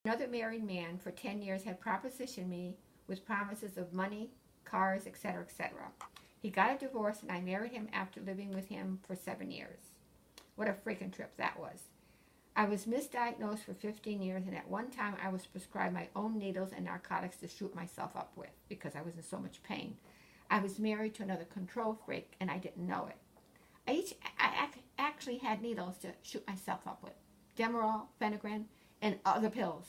Another married man for 10 years had propositioned me with promises of money, cars, etc., etc. He got a divorce and I married him after living with him for 7 years. What a freaking trip that was. I was misdiagnosed for 15 years, and at one time I was prescribed my own needles and narcotics to shoot myself up with because I was in so much pain. I was married to another control freak, and I didn't know it. I actually had needles to shoot myself up with. Demerol, Phenergan, and other pills.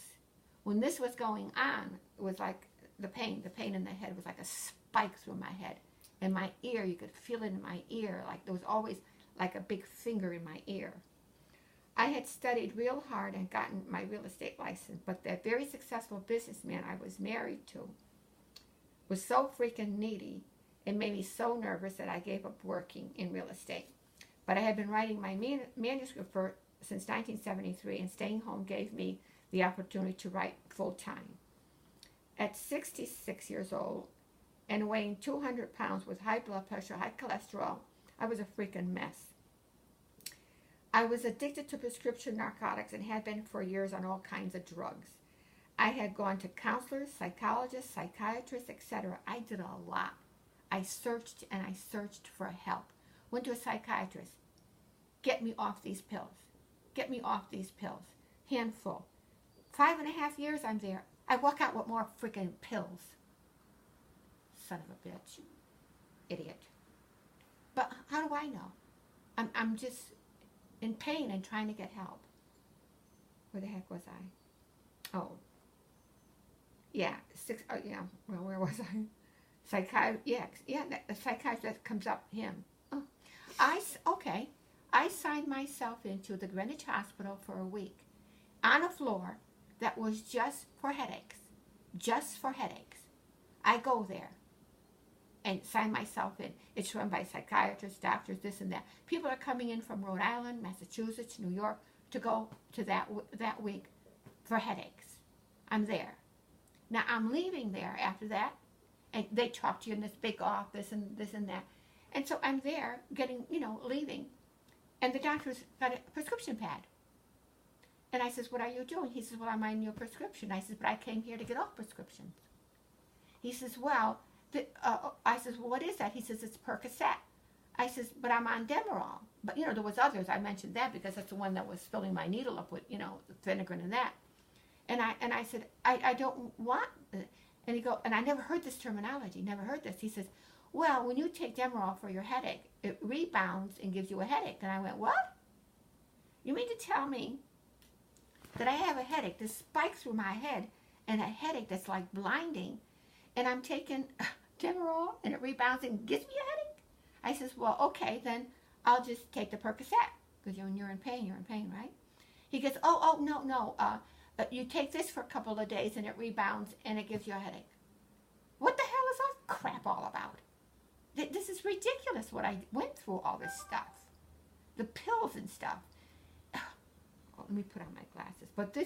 When this was going on, it was like the pain in the head was like a spike through my head. In my ear, you could feel it in my ear, like there was always like a big finger in my ear. I had studied real hard and gotten my real estate license, but that very successful businessman I was married to was so freaking needy, it made me so nervous that I gave up working in real estate. But I had been writing my manuscript since 1973, and staying home gave me the opportunity to write full time. At 66 years old and weighing 200 pounds with high blood pressure, high cholesterol, I was a freaking mess. I was addicted to prescription narcotics and had been for years on all kinds of drugs. I had gone to counselors, psychologists, psychiatrists, etc. I did a lot. I searched and I searched for help. Went to a psychiatrist. Get me off these pills. Get me off these pills. Handful. 5.5 years I'm there. I walk out with more freaking pills. Son of a bitch. Idiot. But how do I know? I'm just in pain and trying to get help. Where the heck was I? Oh. Yeah. Well, where was I? The psychiatrist comes up, him. Oh. I signed myself into the Greenwich Hospital for a week on a floor that was just for headaches. Just for headaches. I go there and sign myself in. It's run by psychiatrists, doctors, this and that. People are coming in from Rhode Island, Massachusetts, New York to go to that week for headaches. I'm there. Now I'm leaving there after that, and they talk to you in this big office and this and that. And so I'm there getting, leaving. And the doctor's got a prescription pad. And I says, what are you doing? He says, well, I'm on your prescription. I says, but I came here to get off prescriptions. He says, well, I says, well, what is that? He says, it's Percocet. I says, but I'm on Demerol. But, there was others. I mentioned that because that's the one that was filling my needle up with, Phenergan and that. And I said, I don't want it. And he go, and I never heard this terminology, never heard this. He says, well, when you take Demerol for your headache, it rebounds and gives you a headache. And I went, what? You mean to tell me that I have a headache, this spike through my head, and a headache that's like blinding, and I'm taking Demerol, and it rebounds and gives me a headache? I says, well, okay, then I'll just take the Percocet, because when you're in pain, right? He goes, no, you take this for a couple of days, and it rebounds, and it gives you a headache. What the hell is that crap all about? This is ridiculous what I went through, all this stuff. The pills and stuff. Oh, let me put on my glasses. But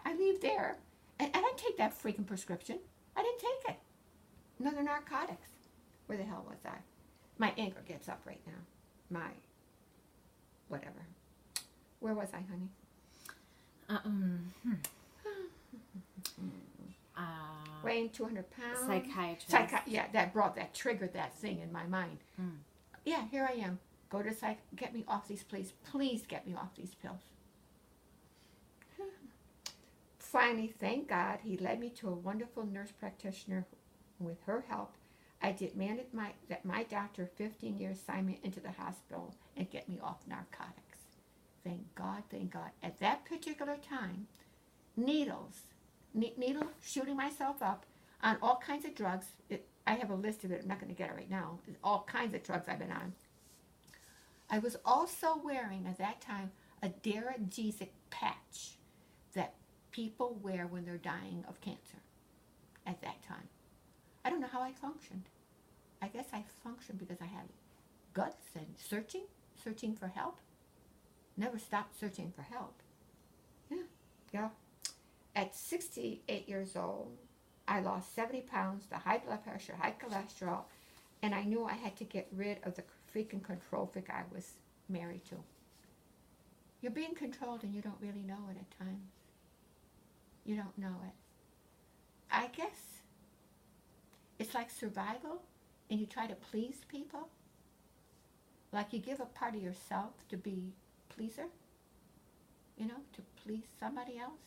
I leave there, and I didn't take that freaking prescription. I didn't take it. Another narcotics. Where the hell was I? My anger gets up right now. Whatever. Where was I, honey? Weighing 200 pounds. Psychiatrist. That triggered that thing in my mind. Yeah, here I am. Go to psych. Get me off these, please. Please get me off these pills. Finally, thank God, he led me to a wonderful nurse practitioner. With her help, I demanded that my doctor 15 years sign me into the hospital and get me off narcotics. Thank God, thank God. At that particular time, needle shooting myself up on all kinds of drugs. I have a list of it. I'm not going to get it right now. All kinds of drugs I've been on. I was also wearing, at that time, a Daragesic patch that people wear when they're dying of cancer at that time. I don't know how I functioned. I guess I functioned because I had guts and searching for help. Never stopped searching for help. Yeah. At 68 years old, I lost 70 pounds, the high blood pressure, high cholesterol, and I knew I had to get rid of the freaking control freak I was married to. You're being controlled and you don't really know it at times. You don't know it. I guess it's like survival, and you try to please people. Like you give a part of yourself to be pleaser, to please somebody else.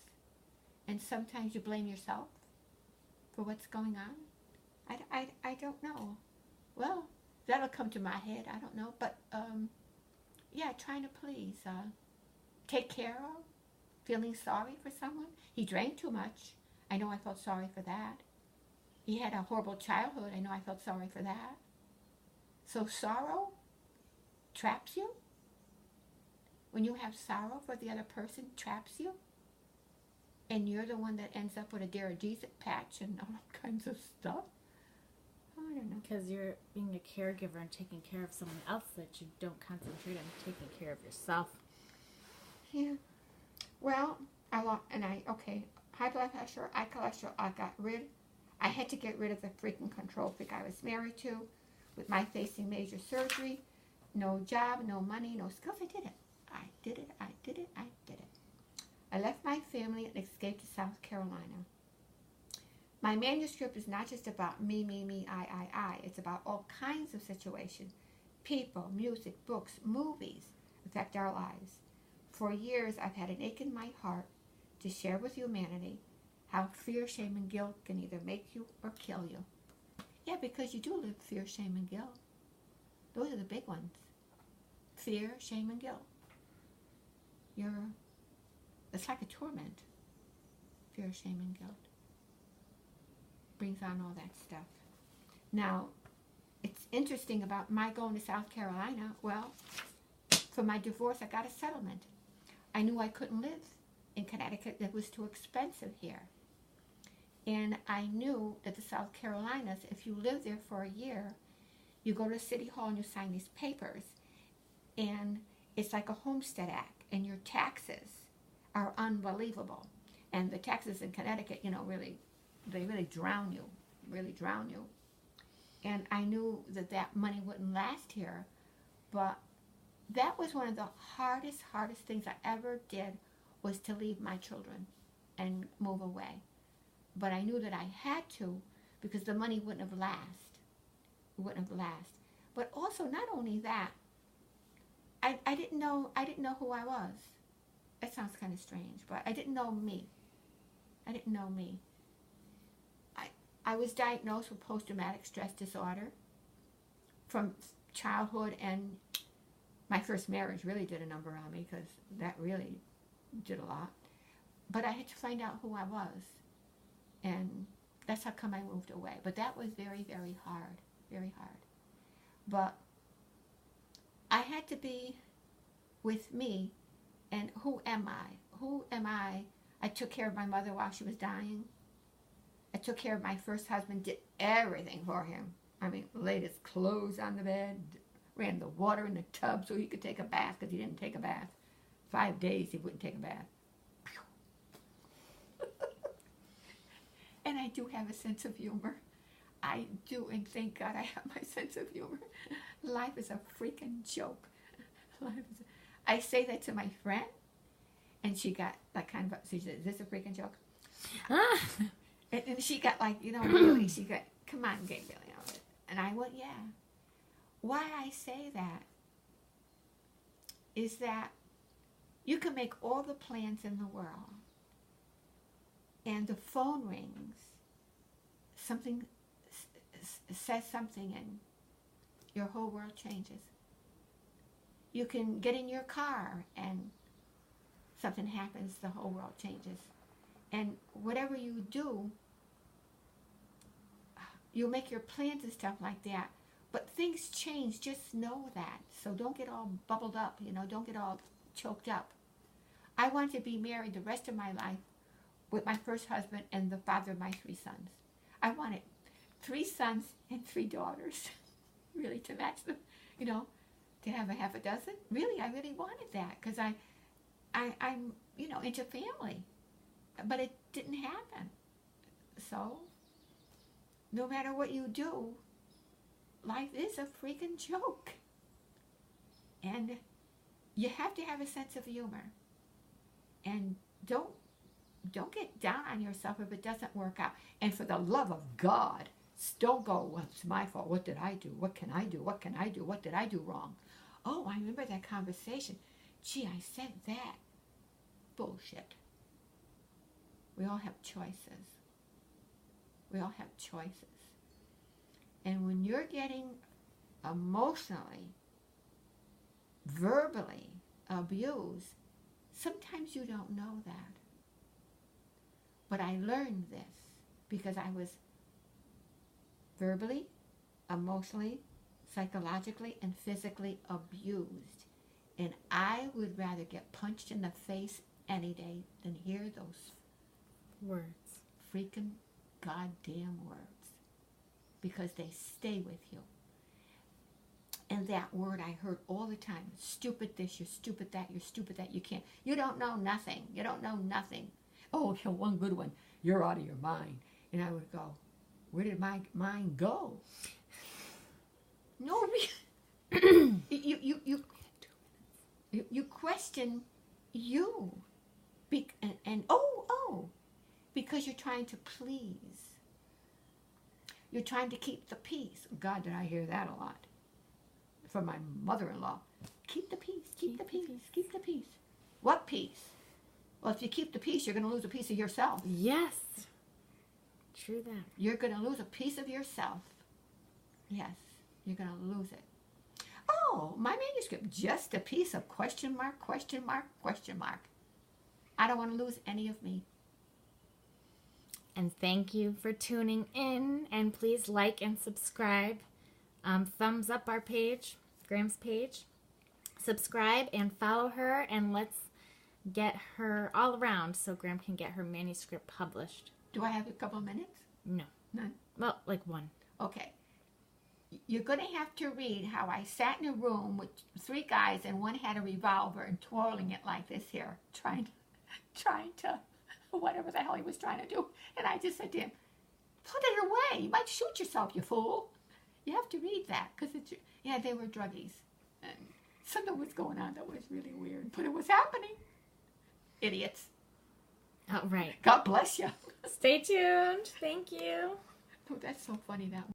And sometimes you blame yourself for what's going on. I don't know. Well, that'll come to my head. I don't know. But, yeah, trying to please. Take care of. Feeling sorry for someone. He drank too much. I know I felt sorry for that. He had a horrible childhood. I know I felt sorry for that. So sorrow traps you. When you have sorrow for the other person, traps you. And you're the one that ends up with a Darajesic patch and all kinds of stuff. I don't know. Because you're being a caregiver and taking care of someone else that you don't concentrate on taking care of yourself. Yeah. Well, high blood pressure, high cholesterol, I had to get rid of the freaking control freak I was married to, with my facing major surgery, no job, no money, no skills. I did it. I left my family and escaped to South Carolina. My manuscript is not just about me, I. It's about all kinds of situations. People, music, books, movies affect our lives. For years, I've had an ache in my heart to share with humanity how fear, shame, and guilt can either make you or kill you. Yeah, because you do live fear, shame, and guilt. Those are the big ones. Fear, shame, and guilt. It's like a torment. Fear, shame, and guilt. Brings on all that stuff. Now, it's interesting about my going to South Carolina. Well, for my divorce, I got a settlement. I knew I couldn't live in Connecticut. It was too expensive here. And I knew that the South Carolinas, if you live there for a year, you go to City Hall and you sign these papers. And it's like a Homestead Act. And your taxes are unbelievable. And the taxes in Connecticut, they really drown you. And I knew that money wouldn't last here. But that was one of the hardest things I ever did, was to leave my children and move away. But I knew that I had to, because the money wouldn't have lasted. But also, not only that, I didn't know who I was. That sounds kind of strange, but I didn't know me. I was diagnosed with post-traumatic stress disorder from childhood, and my first marriage really did a number on me, because that really did a lot. But I had to find out who I was, and that's how come I moved away. But that was very, very hard, very hard. But I had to be with me, and who am I? I took care of my mother while she was dying. I took care of my first husband, did everything for him. Laid his clothes on the bed, ran the water in the tub so he could take a bath, because he didn't take a bath. 5 days he wouldn't take a bath. And I do have a sense of humor. I do, and thank God I have my sense of humor. Life is a freaking joke. I say that to my friend, and she got like she said, "Is this a freaking joke?" And she got really, she got, "Come on, Gabriel." And I went, "Yeah." Why I say that is that you can make all the plans in the world, and the phone rings, something says something, and your whole world changes. You can get in your car and something happens, the whole world changes. And whatever you do, you'll make your plans and stuff like that. But things change, just know that. So don't get all bubbled up, don't get all choked up. I want to be married the rest of my life with my first husband and the father of my 3 sons. I wanted 3 sons and 3 daughters, really, to match them, to have a half a dozen. Really, I really wanted that, because I'm, into family. But it didn't happen. So, no matter what you do, life is a freaking joke. And you have to have a sense of humor. And don't don't get down on yourself if it doesn't work out. And for the love of God, don't go, well, it's my fault. What did I do? What can I do? What can I do? What did I do wrong? Oh, I remember that conversation. Gee, I said that. Bullshit. We all have choices. We all have choices. And when you're getting emotionally, verbally abused, sometimes you don't know that. But I learned this because I was verbally, emotionally, psychologically, and physically abused. And I would rather get punched in the face any day than hear those words. Freaking goddamn words. Because they stay with you. And that word I heard all the time. Stupid this, you're stupid that, you're stupid that, you can't. You don't know nothing. You don't know nothing. Oh, one good one. You're out of your mind. And I would go, where did my mind go? No, you question you. Because you're trying to please. You're trying to keep the peace. God, did I hear that a lot from my mother-in-law. Keep the peace, keep the peace, keep the peace. What peace? Well, if you keep the peace, you're going to lose a piece of yourself. Yes. True that. You're going to lose a piece of yourself. Yes, you're going to lose it. Oh, my manuscript, just a piece of question mark, question mark, question mark. I don't want to lose any of me. And thank you for tuning in. And please like and subscribe. Thumbs up our page, Graham's page. Subscribe and follow her. And let's get her all around so Graham can get her manuscript published. Do I have a couple of minutes? No. None? Well, like one. Okay. You're going to have to read how I sat in a room with 3 guys and one had a revolver and twirling it like this here, trying to, whatever the hell he was trying to do. And I just said to him, put it away. You might shoot yourself, you fool. You have to read that because they were druggies. And something was going on that was really weird, but it was happening. Idiots. Oh, right. God bless you. Stay tuned. Thank you. Oh, that's so funny, that one.